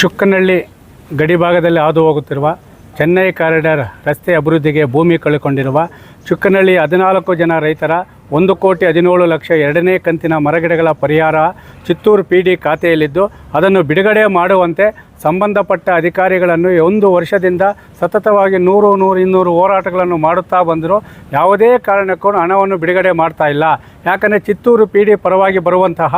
ಚುಕ್ಕನಹಳ್ಳಿ ಗಡಿಭಾಗದಲ್ಲಿ ಹಾದು ಹೋಗುತ್ತಿರುವ ಚೆನ್ನೈ ಕಾರಿಡಾರ್ ರಸ್ತೆ ಅಭಿವೃದ್ಧಿಗೆ ಭೂಮಿ ಕಳೆದುಕೊಂಡಿರುವ ಚುಕ್ಕನಹಳ್ಳಿ 14 ಜನ ರೈತರ 1,17,00,000 ಎರಡನೇ ಕಂತಿನ ಮರಗಿಡಗಳ ಪರಿಹಾರ ಚಿತ್ತೂರು PD ಖಾತೆಯಲ್ಲಿದ್ದು ಅದನ್ನು ಬಿಡುಗಡೆ ಮಾಡುವಂತೆ ಸಂಬಂಧಪಟ್ಟ ಅಧಿಕಾರಿಗಳನ್ನು 1 ವರ್ಷದಿಂದ ಸತತವಾಗಿ 100-200 ಹೋರಾಟಗಳನ್ನು ಮಾಡುತ್ತಾ ಬಂದರೂ ಯಾವುದೇ ಕಾರಣಕ್ಕೂ ಹಣವನ್ನು ಬಿಡುಗಡೆ ಮಾಡ್ತಾ ಇಲ್ಲ. ಯಾಕಂದರೆ ಚಿತ್ತೂರು PD ಪರವಾಗಿ ಬರುವಂತಹ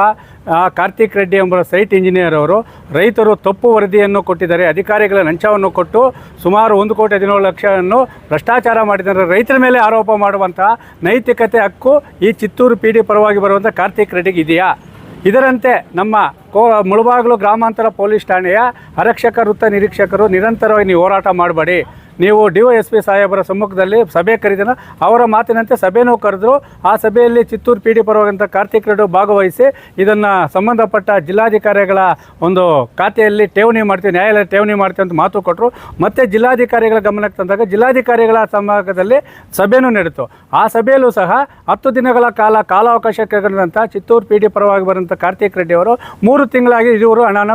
ಕಾರ್ತಿಕ್ ರೆಡ್ಡಿ ಎಂಬ ಸೈಟ್ ಇಂಜಿನಿಯರ್ ಅವರು ರೈತರು ತಪ್ಪು ವರದಿಯನ್ನು ಕೊಟ್ಟಿದ್ದಾರೆ, ಅಧಿಕಾರಿಗಳ ಲಂಚವನ್ನು ಕೊಟ್ಟು ಸುಮಾರು 1,17,00,000 ಭ್ರಷ್ಟಾಚಾರ ಮಾಡಿದ್ದಾರೆ. ರೈತರ ಮೇಲೆ ಆರೋಪ ಮಾಡುವಂತಹ ನೈತಿಕತೆ ಹಕ್ಕು ಈ ಚಿತ್ತೂರು PD ಪರವಾಗಿ ಬರುವಂಥ ಕಾರ್ತಿಕ್ ರೆಡ್ಡಿಗೆ ಇದೆಯಾ? ಇದರಂತೆ ನಮ್ಮ ಮುಳಬಾಗಿಲು ಗ್ರಾಮಾಂತರ ಪೊಲೀಸ್ ಠಾಣೆಯ ಆರಕ್ಷಕ ವೃತ್ತ ನಿರೀಕ್ಷಕರು ನಿರಂತರವಾಗಿ ನೀವು ಹೋರಾಟ ಮಾಡಬೇಡಿ, ನೀವು DYSP ಸಾಹೇಬರ ಸಮ್ಮುಖದಲ್ಲಿ ಸಭೆ ಕರೆದಿನ ಅವರ ಮಾತಿನಂತೆ ಸಭೆನೂ ಕರೆದ್ರು. ಆ ಸಭೆಯಲ್ಲಿ ಚಿತ್ತೂರು PD ಪರವಾದಂಥ ಕಾರ್ತಿಕ್ ರೆಡ್ಡಿ ಭಾಗವಹಿಸಿ ಇದನ್ನು ಸಂಬಂಧಪಟ್ಟ ಜಿಲ್ಲಾಧಿಕಾರಿಗಳ ಒಂದು ಖಾತೆಯಲ್ಲಿ ಠೇವಣಿ ಮಾಡ್ತೀವಿ, ನ್ಯಾಯಾಲಯ ಠೇವಣಿ ಮಾಡ್ತೀವಿ ಅಂತ ಮಾತು ಕೊಟ್ಟರು. ಮತ್ತು ಜಿಲ್ಲಾಧಿಕಾರಿಗಳ ಗಮನಕ್ಕೆ ತಂದಾಗ ಜಿಲ್ಲಾಧಿಕಾರಿಗಳ ಸಮ್ಮುಖದಲ್ಲಿ ಸಭೆಯೂ ನಡೆಯಿತು. ಆ ಸಭೆಯಲ್ಲೂ ಸಹ 10 ದಿನಗಳ ಕಾಲಾವಕಾಶ ಕೆಳಗಂಥ ಚಿತ್ತೂರು PD ಪರವಾಗಿ ಬರುವಂಥ ಕಾರ್ತಿಕ್ ರೆಡ್ಡಿ ಅವರು 3 ತಿಂಗಳಾಗಿ ಇವರು ಹಣನ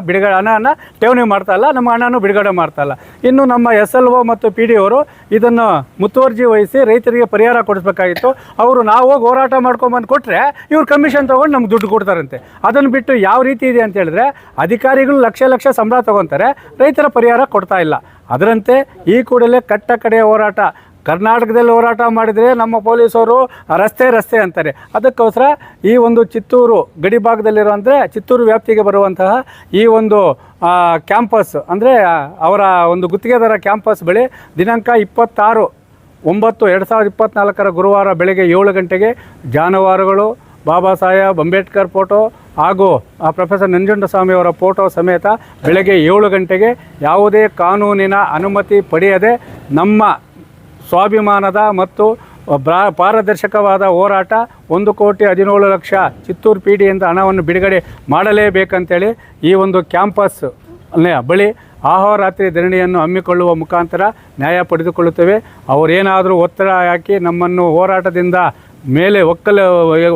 ಠೇವಣಿ ಮಾಡ್ತಾ ಇಲ್ಲ, ನಮ್ಮ ಹಣನೂ ಬಿಡುಗಡೆ ಮಾಡ್ತಾ ಇಲ್ಲ. ಇನ್ನು ನಮ್ಮ SLO ಮತ್ತು PD ಅವರು ಇದನ್ನು ಮುತುವರ್ಜಿ ವಹಿಸಿ ರೈತರಿಗೆ ಪರಿಹಾರ ಕೊಡಿಸಬೇಕಾಗಿತ್ತು. ಅವರು ನಾವು ಹೋಗಿ ಹೋರಾಟ ಮಾಡ್ಕೊಂಬಂದು ಕೊಟ್ಟರೆ ಇವ್ರು ಕಮಿಷನ್ ತೊಗೊಂಡು ನಮ್ಗೆ ದುಡ್ಡು ಕೊಡ್ತಾರಂತೆ. ಅದನ್ನು ಬಿಟ್ಟು ಯಾವ ರೀತಿ ಇದೆ ಅಂತ ಹೇಳಿದ್ರೆ ಅಧಿಕಾರಿಗಳು ಲಕ್ಷ ಸಂಬಳ ತೊಗೊತಾರೆ, ರೈತರ ಪರಿಹಾರ ಕೊಡ್ತಾ ಇಲ್ಲ. ಅದರಂತೆ ಈ ಕೂಡಲೇ ಕಡೆಯ ಹೋರಾಟ ಕರ್ನಾಟಕದಲ್ಲಿ ಹೋರಾಟ ಮಾಡಿದರೆ ನಮ್ಮ ಪೊಲೀಸವರು ರಸ್ತೆ ಅಂತಾರೆ. ಅದಕ್ಕೋಸ್ಕರ ಈ ಒಂದು ಚಿತ್ತೂರು ಗಡಿಭಾಗದಲ್ಲಿರುವಂದರೆ ಚಿತ್ತೂರು ವ್ಯಾಪ್ತಿಗೆ ಬರುವಂತಹ ಈ ಒಂದು ಕ್ಯಾಂಪಸ್ ಅಂದರೆ ಅವರ ಒಂದು ಗುತ್ತಿಗೆದಾರ ಕ್ಯಾಂಪಸ್ ಬಳಿ ದಿನಾಂಕ 26/9/2024 ಗುರುವಾರ ಬೆಳಗ್ಗೆ 7 ಗಂಟೆಗೆ ಜಾನುವಾರುಗಳು, ಬಾಬಾ ಸಾಹೇಬ್ ಅಂಬೇಡ್ಕರ್ ಫೋಟೋ ಹಾಗೂ ಪ್ರೊಫೆಸರ್ ನಂಜುಂಡಸ್ವಾಮಿ ಅವರ ಫೋಟೋ ಸಮೇತ ಬೆಳಗ್ಗೆ 7 ಗಂಟೆಗೆ ಯಾವುದೇ ಕಾನೂನಿನ ಅನುಮತಿ ಪಡೆಯದೆ ನಮ್ಮ ಸ್ವಾಭಿಮಾನದ ಮತ್ತು ಪಾರದರ್ಶಕವಾದ ಹೋರಾಟ 1,17,00,000 ಚಿತ್ತೂರು PDಯಿಂದ ಹಣವನ್ನು ಬಿಡುಗಡೆ ಮಾಡಲೇಬೇಕಂತೇಳಿ ಈ ಒಂದು ಕ್ಯಾಂಪಸ್ ಬಳಿ ಆಹೋರಾತ್ರಿ ಧರಣಿಯನ್ನು ಹಮ್ಮಿಕೊಳ್ಳುವ ಮುಖಾಂತರ ನ್ಯಾಯ ಪಡೆದುಕೊಳ್ಳುತ್ತೇವೆ. ಅವರೇನಾದರೂ ಒತ್ತಡ ಹಾಕಿ ನಮ್ಮನ್ನು ಹೋರಾಟದಿಂದ ಮೇಲೆ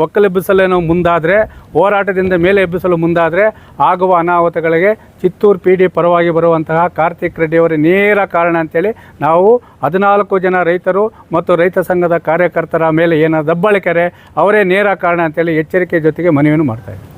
ಒಕ್ಕಲೆಬ್ಬಿಸಲು ಮುಂದಾದರೆ, ಹೋರಾಟದಿಂದ ಮೇಲೆ ಎಬ್ಬಿಸಲು ಮುಂದಾದರೆ ಆಗುವ ಅನಾಹುತಗಳಿಗೆ ಚಿತ್ತೂರು PD ಪರವಾಗಿ ಬರುವಂತಹ ಕಾರ್ತಿಕ್ ರೆಡ್ಡಿ ಅವರೇ ನೇರ ಕಾರಣ ಅಂತೇಳಿ ನಾವು 14 ಜನ ರೈತರು ಮತ್ತು ರೈತ ಸಂಘದ ಕಾರ್ಯಕರ್ತರ ಮೇಲೆ ಏನೋ ದಬ್ಬಾಳಿಕೆ ಅವರೇ ನೇರ ಕಾರಣ ಅಂತೇಳಿ ಎಚ್ಚರಿಕೆ ಜೊತೆಗೆ ಮನವಿಯನ್ನು ಮಾಡ್ತಾಯಿದ್ದೀವಿ.